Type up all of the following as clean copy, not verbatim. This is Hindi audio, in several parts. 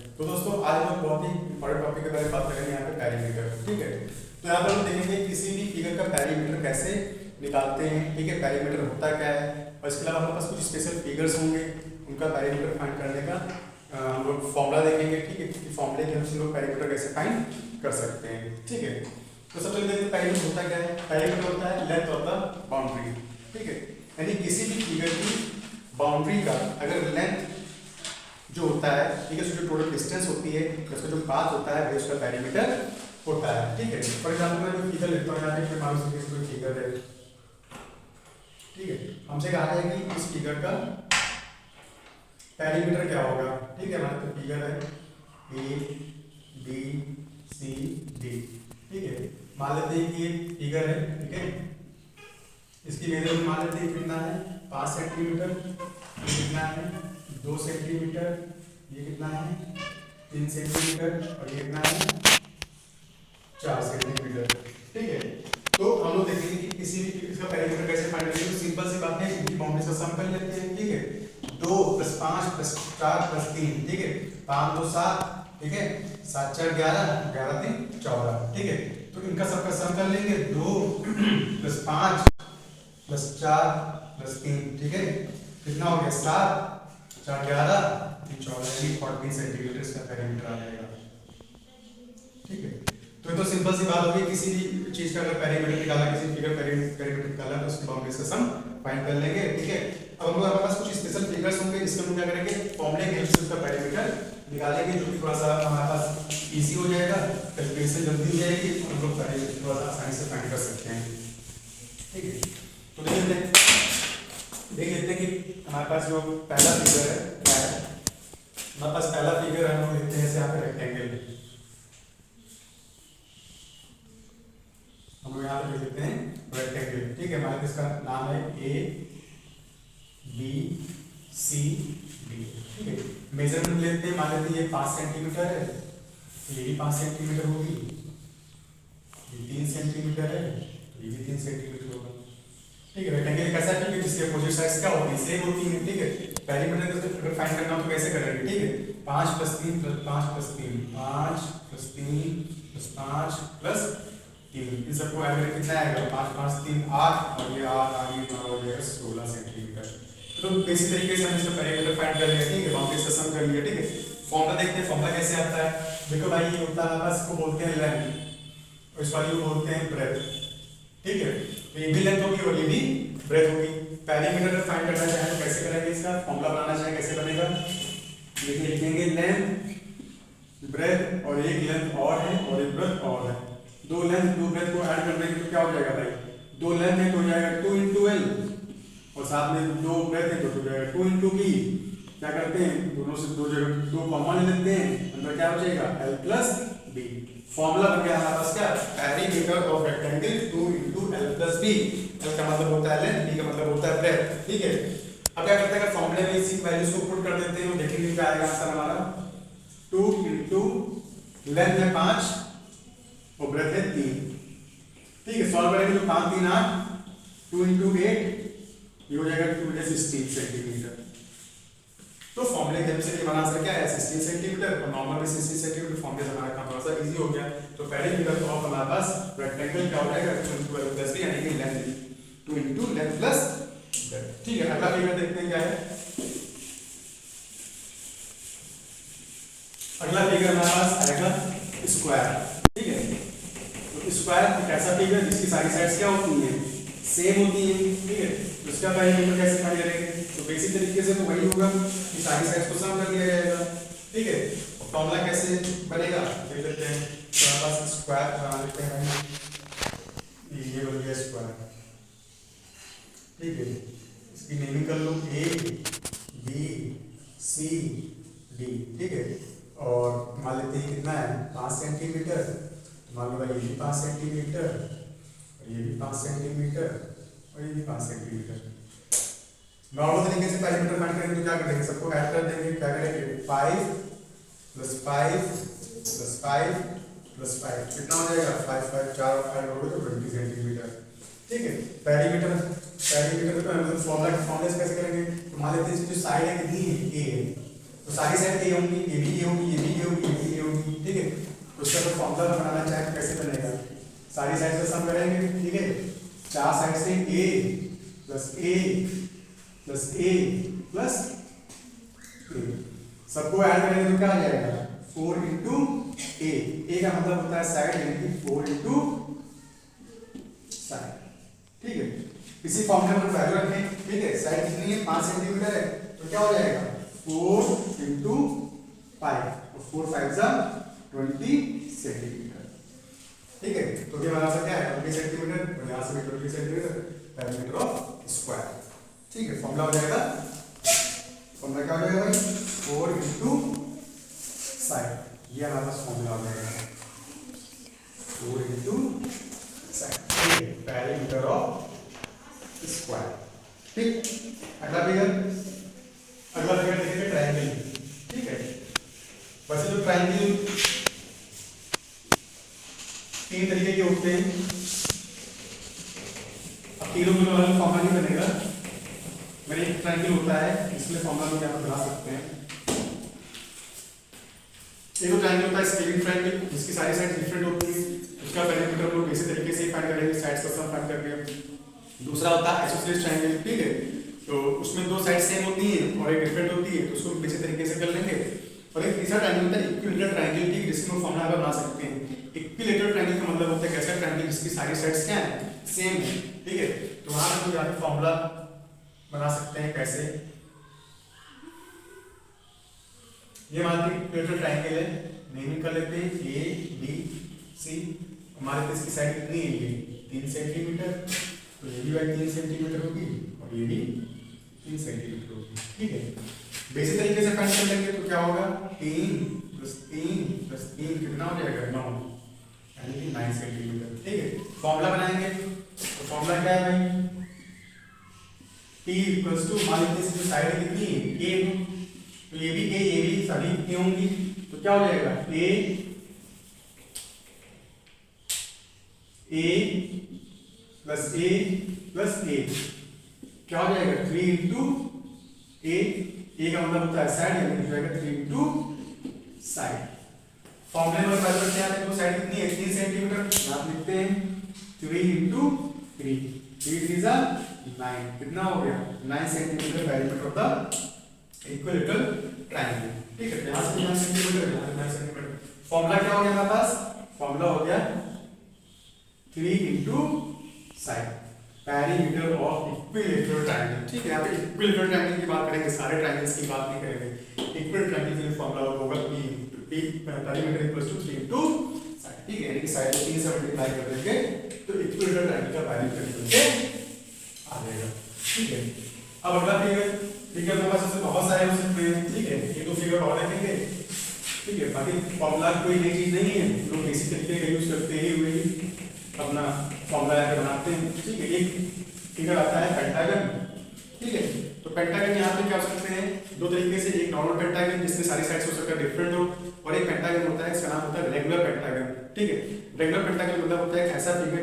तो दोस्तों आज हम बहुत ही इंपॉर्टेंट टॉपिक के बारे में बात करेंगे यहाँ पे पेरीमीटर। ठीक है, तो यहाँ पर हम देखेंगे किसी भी फिगर का पेरीमीटर कैसे निकालते हैं। ठीक है, पेरीमीटर होता क्या है, और इसके अलावा हमारे पास कुछ स्पेशल फिगर्स होंगे, उनका पेरीमीटर फाइंड करने का हम लोग फॉर्मूला देखेंगे। ठीक है, फॉर्मूले के हम लोग पेरीमीटर कैसे फाइंड कर सकते हैं। ठीक है, तो सबसे पहले देखते हैं पेरीमीटर होता क्या है। पेरीमीटर होता है लेंथ ऑफ द बाउंड्री। ठीक है, यानी किसी भी फिगर की बाउंड्री का अगर लेंथ जो होता है, ठीक है, जो टोटल डिस्टेंस होती है, उसका जो पाथ होता है, उसका पेरीमीटर होता है। ठीक है, फॉर एग्जांपल मैं कोई फिगर लेता हूं, यहाँ पे मान लीजिए कोई फिगर है। ठीक है, हमसे कहा है कि इस फिगर का पेरीमीटर क्या होगा। ठीक है, हमारे पास फिगर है ए बी सी डी। ठीक है, मान लेते हैं कि ये फिगर है। ठीक है, इसकी मेजरमेंट मान लेते हैं कितना है 5 सेंटीमीटर, कितना है 2 सेंटीमीटर, ये कितना है 3 सेंटीमीटर, और ये कितना है 4 सेंटीमीटर। ठीक है, तो हम लोग देखेंगे कि किसी भी इसका पेरीमीटर कैसे फाइंड करेंगे। तो सिंपल सी बात है, इनकी बाउंड्रीज का सम कर लेते हैं। ठीक है, 2 + 5 + 4 + 3। ठीक है, 5 2 7। ठीक है, 7 4 11, 11 3 14। ठीक है, तो इनका सबका सम कर लेंगे, 2 + 5 + 4 + 3। ठीक है, कितना हो गया 7 4 11 3 14, 40 सेंटीमीटर इसका पेरीमीटर आ जाएगा। ठीक है, तो ये तो सिंपल सी बात होगी, किसी भी चीज का अगर पेरीमीटर निकाला, किसी फिगर पेरीमीटर निकाला, तो उसकी बाउंड्रीज का सम फाइंड कर लेंगे। ठीक है, अब हम लोग हमारे पास कुछ स्पेशल फिगर्स होंगे, इसमें हम क्या करेंगे, फॉर्मूले के हेल्प से उसका पेरीमीटर निकालेंगे, जो कि थोड़ा सा हमारे पास इजी हो जाएगा, कैलकुलेशन जल्दी हो जाएगी, हम लोग पेरीमीटर थोड़ा सा आसानी से फाइंड कर सकते हैं। ठीक है, तो देख लेते हैं कि हमारे पास जो पहला फिगर है क्या है। हमारे पास पहला फिगर है, हम लोग लिखते हैं जैसे यहाँ पे रेक्टेंगल, हम लोग यहाँ पे लिख लेते हैं रेक्टेंगल। ठीक है, हमारे पास इसका नाम है ए बी सी डी। ठीक है, मेजरमेंट लेते हैं, मान लेते हैं ये 5 सेंटीमीटर है, ये भी 5 सेंटीमीटर होगी, ये 3 सेंटीमीटर है, ये भी 3 सेंटीमीटर होगा। ठीक है, रेक्टेंगल कैसा है, ठीक है, जिसके अपोजिट साइड्स क्या होती है, सेम होती है। ठीक है, पेरीमीटर को अगर फाइंड करना हो तो कैसे करेंगे। ठीक है, 5 + 3 + 5 + 3 5 + 3 + 5 + 3, इन सबको ऐड करके कितना आएगा 5 5 3 8, और ये 8 आगे हो जाएगा 16 सेंटीमीटर। तो इसी तरीके से हम इसका पेरीमीटर फाइंड कर लेंगे। ठीक है, बाउंड्रीज का सम कर लिया। ठीक है, फॉर्मूला देखते हैं, फॉर्मूला कैसे आता है। देखो भाई, ये होता है बस, इसको बोलते हैं लेंथ, और इस वाली को बोलते हैं ब्रेथ। ठीक है, तो ये भी लेंथ होगी और ये भी ब्रेथ होगी। पेरीमीटर फाइंड करना चाहे तो कैसे करेंगे, इसका फॉर्मूला बनाना चाहे कैसे बनेगा, लिखेंगे लेंथ ब्रेथ, और एक लेंथ और है और एक ब्रेथ और है, दो लेंथ दो ब्रेथ को ऐड कर देंगे तो क्या हो जाएगा भाई, 2 लेंथ है तो हो जाएगा 2 × L, और साथ में 2 ब्रेथ है तो हो जाएगा 2 × B। क्या करते हैं, दोनों से 2 जगह 2 कॉमन ले लेते हैं, अंदर क्या हो जाएगा L + B। फॉर्मूला बन गया हमारे पास क्या, perimeter of rectangle 2 × L + B। L का मतलब होता है लेंथ, B का मतलब होता है ब्रेथ। ठीक है, अब क्या करते हैं, फॉर्मूले में इसी वैल्यूज को पुट कर देते हैं, देखेंगे क्या आएगा आंसर हमारा। 2 × लेंथ है 5 और ब्रेथ है 3। ठीक है, सॉल्व करेंगे तो 5 3 8, 2 × 8, ये हो जाएगा 2 × 16 सेंटीमीटर। तो फॉर्मूले के हेल्प से ये बना आंसर क्या है 16 सेंटीमीटर, और नॉर्मल भी 16 सेंटीमीटर। फॉर्मूले से हमारा काम थोड़ा सा इजी हो गया। तो पेरीमीटर ऑफ हमारे पास रेक्टेंगल क्या हो जाएगा 2 × L + B, यानी कि लेंथ 2 × लेंथ प्लस ब्रेथ। ठीक है, अगला फिगर देखते हैं क्या है। अगला फिगर हमारे पास आएगा स्क्वायर। ठीक है, तो स्क्वायर कैसा फिगर, जिसकी सारी साइड्स क्या होती हैं, सेम होती हैं। ठीक है, तो इसका पेरीमीटर कैसे फाइंड करेंगे, तो बेसिक तरीके से तो वही होगा कि सारी साइड्स को सम कर दिया जाएगा। ठीक है, फॉर्मूला कैसे बनेगा देख लेते हैं। तो हमारे पास स्क्वायर बना लेते हैं, ये बन गया स्क्वायर। ठीक है, इसकी नेमिंग कर लो ए बी सी डी। ठीक है, और मान लेते हैं कितना है 5 सेंटीमीटर, मान लो भाई ये भी 5 सेंटीमीटर, और ये भी 5 सेंटीमीटर, और ये भी 5 सेंटीमीटर। नॉर्मल तरीके से पेरीमीटर फाइंड करेंगे तो क्या करेंगे, सबको ऐड कर देंगे। क्या करेंगे 5 + 5 + 5 + 5, कितना हो जाएगा 5 5 4 और 5 हो गए तो 20 सेंटीमीटर। ठीक है, पेरीमीटर का मतलब फॉर्मूला कैसे करेंगे, तो मान लेते हैं जो साइड है कितनी है, ए है, तो सारी साइड ए होंगी, ये भी ए होगी, ये भी ए फॉर्मूला बनाना चाहे तो कैसे बनेगा, सारी साइड से सम करेंगे, ठीक है, चार साइड से a plus a plus a plus a, सबको ऐड करेंगे तो क्या आ जाएगा 4 इंटू a का मतलब होता है साइड, यानी कि 4 इंटू साइड, ठीक है। इसी फॉर्मूले पर वैल्यू रखें, ठीक है, साइड कितनी है 5 सेंटीमीटर है, तो क्या हो जाएगा 4 इंटू 5, और 4 5 जा 20 सेंटीमीटर, ठीक है। तो ये हमारा क्या है 20 सेंटीमीटर, और यहाँ से भी 20 सेंटीमीटर पेरीमीटर ऑफ स्क्वायर, ठीक है। फॉर्मूला हो जाएगा, फॉर्मूला क्या हो जाएगा भाई 4 इंटू साइड, ये हमारा फॉर्मूला हो जाएगा 4 इंटू साइड, ठीक है, पेरीमीटर ऑफ स्क्वायर, ठीक। अगला फिगर देखेंगे ट्रायंगल, ठीक है। वैसे जो ट्रायंगल 3 तरीके के होते हैं, अब तीनों में वाला फॉर्मूला नहीं बनेगा, मेरे एक ट्रायंगल होता है इसलिए फॉर्मूला को आप बना सकते हैं। एक तो ट्रायंगल होता है स्केलिंग ट्रायंगल, जिसकी सारी साइड डिफरेंट होती है, उसका पेरीमीटर हम लोग इसी तरीके से फाइंड करेंगे, साइड्स का सम फाइंड करके। दूसरा होता है आइसोसेलेस ट्रायंगल, ठीक है, तो उसमें दो साइड सेम होती है और एक डिफरेंट होती है, तो उसको हम इसी तरीके से कर लेंगे। और एक तीसरा ट्रायंगल होता है इक्विलेटरल ट्रायंगल, ठीक, जिसमें हम फॉर्मूला बना सकते हैं। इक्विलेटरल ट्रायंगल का मतलब होता है कैसा ट्रायंगल जिसकी सारी साइड्स क्या है सेम है, ठीक है। तो वहां हम लोग फॉर्मूला बना सकते हैं कैसे, ये हमारा इक्विलेटरल ट्रायंगल है, नेमिंग कर लेते हैं ए बी सी। हमारे पास इसकी साइड कितनी है ये 3 सेंटीमीटर, तो ये भी भाई 3 सेंटीमीटर होगी और ये भी 3 सेंटीमीटर होगी, ठीक है। बेसिक तरीके से फाइंड कर लेंगे तो क्या होगा 3 प्लस 3 कितना हो जाएगा 9, यानी कि 9 सेंटीमीटर, ठीक है। फॉर्मूला बनाएंगे, तो फॉर्मूला क्या है भाई T इक्वल्स टू, मान लीजिए इसकी साइड कितनी है a, तो ये भी a ये भी सभी a होंगी, तो क्या हो जाएगा a plus a plus a, क्या हो जाएगा 3 इंटू a का मतलब होता है साइड, यानी कि जाएगा 3 इंटू साइड। फॉर्मूले में पहले क्या है, तो साइड कितनी है 3 सेंटीमीटर, यहाँ लिखते हैं 3 इंटू 3, 3 3 जा 9, कितना हो गया 9 centimetre perimeter of the equilateral triangle, ठीक है। यहाँ से 9 सेंटीमीटर, यहाँ से 9 सेंटीमीटर। फॉर्मूला क्या हो गया हमारे पास, फॉर्मूला हो गया 3 into side perimeter of equilateral triangle, ठीक है। यहाँ पे इक्विलेटरल ट्रायंगल की बात करेंगे, सारे ट्रायंगल्स की बात नहीं करेंगे। इक्विलेटरल ट्रायंगल के लिए फॉर्मूला होगा P perimeter equals to 3 into side, ठीक है, यानी कि साइड को 3 से मल्टीप्लाई कर देंगे तो इक्विलेटरल ट्रायंगल का पेरीमीटर निकल के आ जाएगा, ठीक है। अब अगला फिगर हमारे पास बहुत सारे हो सकते हैं, ठीक है, ये दो फिगर और देखेंगे, ठीक है। बाकी फॉर्मूला कोई नई चीज नहीं है, लोग इसी तरीके का यूज करते ही हुए अपना फॉर्मूला यहाँ पे बनाते हैं, ठीक है। एक फिगर आता है पेंटागन, ठीक है, तो पेंटागन यहाँ पे क्या हो सकते हैं दो तरीके से, एक नॉर्मल पेंटागन जिसमें सारी साइड्स हो सकता है डिफरेंट हो, और एक पेंटागन होता है इसका नाम होता है रेगुलर पेंटागन, ठीक है। रेगुलर पेंटागन मतलब होता है एक ऐसा फिगर,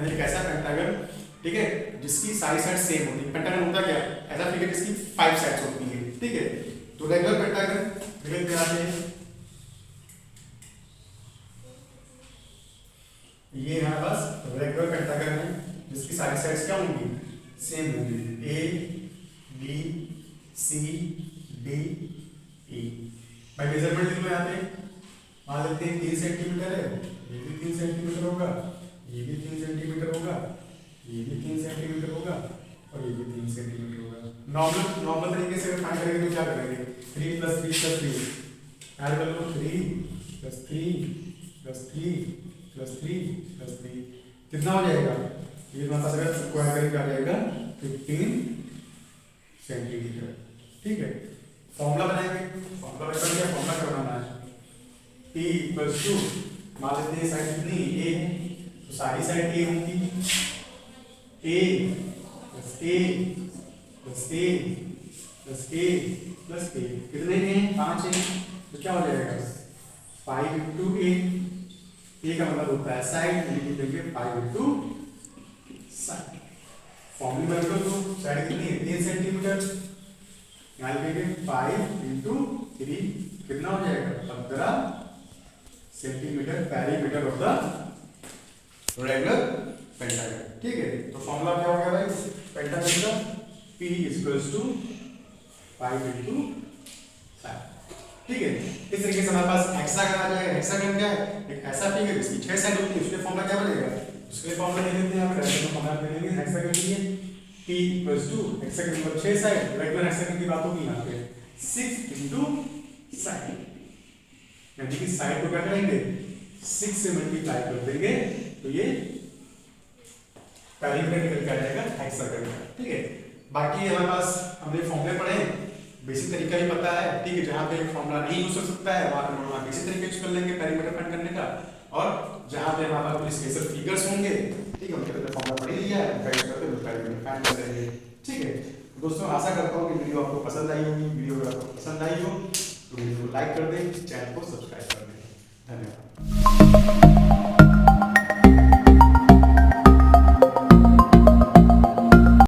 एक ऐसा पेंटागन, ठीक है, जिसकी सारी साइड सेम होती है। पेंटागन होता क्या है, ऐसा फिगर जिसकी 5 साइड्स होती हैं, ठीक है। तो रेगुलर पेंटागन फिगर पे आते हैं, ये हमारे पास रेगुलर पेंटागन है जिसकी सारी साइड्स क्या होंगी सेम होंगी, A B C D E. भाई मेजरमेंट लिख लो यहाँ पे, मान लेते हैं 3 सेंटीमीटर है, ये भी 3 सेंटीमीटर होगा, ये भी 3 सेंटीमीटर होगा, ये भी 3 सेंटीमीटर होगा, और ये भी 3 सेंटीमीटर होगा। नॉर्मल तरीके से फाइंड करेंगे तो क्या करेंगे 3 प्लस 3 प्लस 3 ऐड कर लो, 3 प्लस 3 प्लस 3 प्लस 3 प्लस 3, कितना हो जाएगा ये हमारे पास अगर स्क्वायर करेंगे आ जाएगा 15 सेंटीमीटर, ठीक है। फॉर्मूला बनाएंगे, फॉर्मूला बन गया, फॉर्मूला क्या बनाना है P इक्वल्स टू, मान लेते हैं साइड कितनी a है, तो सारी साइड a होंगी, a plus a plus a plus a plus a, कितने हैं 5 है, तो क्या हो जाएगा 5 इंटू a का मतलब होता है साइड, यानी कि देंगे 5 इंटू साइड। फॉर्मूला में तो साइड कितनी है 3 सेंटीमीटर, यहाँ लिखेंगे 5 इंटू 3, कितना हो जाएगा 15 centimetre perimeter of the regular pentagon. ठीक है, तो फॉर्मूला क्या हो गया भाई पेंटागन का, P इक्वल्स टू 5 into 5। ठीक है, इस तरीके से हमारे पास हेक्सागन आ जाएगा। हेक्सागन क्या है, एक ऐसा फिगर जिसकी 6 साइड होती है, उसके फॉर्मूला क्या बनेगा, उसके फॉर्मूला दे देते हैं हम, रेगुलर फॉर्मूला दे देंगे हेक्सागन के लिए, P इक्वल्स टू हेक्सागन पर 6 साइड, रेगुलर हेक्सागन की बात होगी यहाँ पे 6 into साइड, यानी कि साइड को क्या करेंगे 6 से मल्टीप्लाई कर देंगे तो ये पेरीमीटर निकल के आ जाएगा हेक्सागन का। ठीक है, बाकी हमारे पास हमने फॉर्मूले पढ़े, बेसिक तरीका ही पता है। ठीक है, जहाँ पे फॉर्मूला नहीं यूज हो सकता है वहाँ पे हम बेसिक तरीके यूज कर लेंगे पेरीमीटर फाइंड करने का, और जहाँ पे हमारे पास कोई स्पेशल फिगर्स होंगे, ठीक है, उनके लिए फॉर्मूला पढ़ ही लिया है, फाइंड करते हैं पेरीमीटर फाइंड कर लेंगे। ठीक है दोस्तों, आशा करता हूँ कि वीडियो आपको पसंद आई होगी। वीडियो अगर आपको पसंद आई हो तो वीडियो को लाइक कर दें, चैनल को सब्सक्राइब कर दें। धन्यवाद।